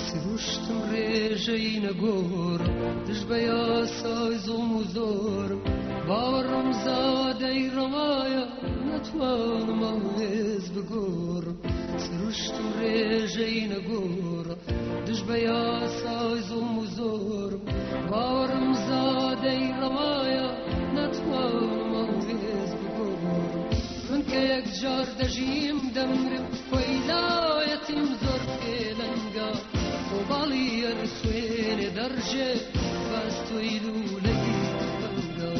سروشتم ڕێژەی نەگۆڕ دژ بە یاسای زوڵم و زۆرم باوەڕم زادەی ڕەوایە نەتوانم ئەوێز بگۆڕم سروشتم ڕێژەی نەگۆڕ دژ بە یاسای زوڵم و زۆرم باوەڕم زادەی ڕەوایە نەتوانم ئەوێز بگۆڕم من کە یەکجار دەژیم دەمرم وەیلایەتیم زۆر پێلەنگە باڵی یەر خوێنێ دەڕژێ باس تۆی لوولەی بەنگە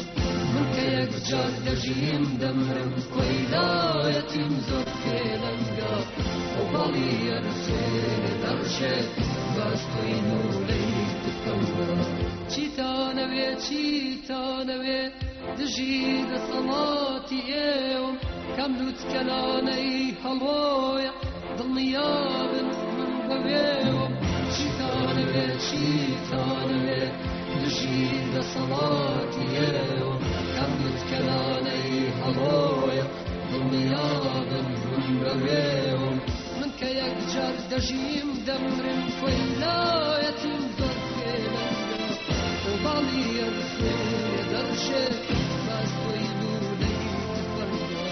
من کە یەکجار دەژیم دەمرم وەیلایەتیم زۆر پێلەنگە باڵی یەر خوێنێ دەڕژێ باس تۆی لوولەی بەنگە چیتانەوێ دژی دەسەڵاتی ئێوەم کەم لوتکەلانەی هەڵۆیە دڵنیابن من بەوێوەم چیتانەوێ دژی دەسەڵاتی ئێوەم کەم لوتکەلانەی هەڵۆیە دڵنیابن من بەوێوەم من کە یەکجار دەژیم دەمرم وەیلایەتیم زۆر پێلەنگە باڵی یەر خوێنێ دەڕژێ باس تۆی لوولەی بەنگە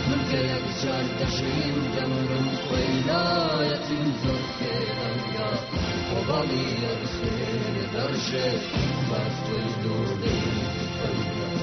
من کە یەکجار دەژیم دەمرم وەیلایەتیم زۆر پێلەنگە باڵی یەر خوێنێ دەڕژێ باس تۆی لوولەی بەنگە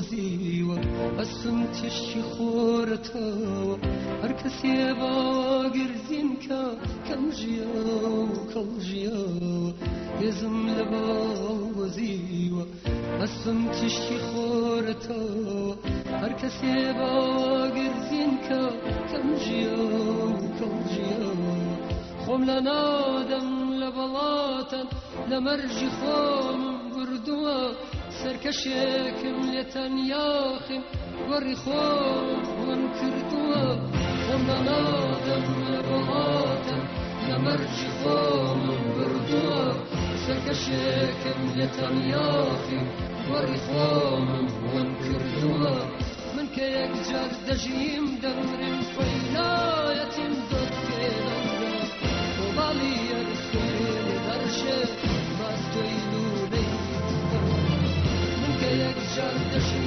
گۆزیوە ئەسم تشتی خۆرەتەوە هەر کەسێ باگرزیم کە کەم ژیاوە کەڵ ژیاوە هێزم لە باگۆزیوە ئەسم تشتی خۆرەتەوە هەر کەسێ باگرزیم کە کەم ژیاوە کەڵ ژیاوە خۆم لە نادەم لە بەڵاتەن لە مەرجی خۆم بردووە سەرکەشێکم لێ تەنیاخم وەڕی خۆم ون کردووە خۆم نەنادەم لە بەڵاتەم لە مەرجی خۆم بردووە سەرکەشێکم لێ تەنیاخم وەڕی خۆم ون کردووە من کە یەکجار دەژیم دەمرم وەیلایەتیم زۆر پێلەنگە باڵی یەر خوێنێ دەڕژێ باس تۆی لوولەی یەکجار دەژیم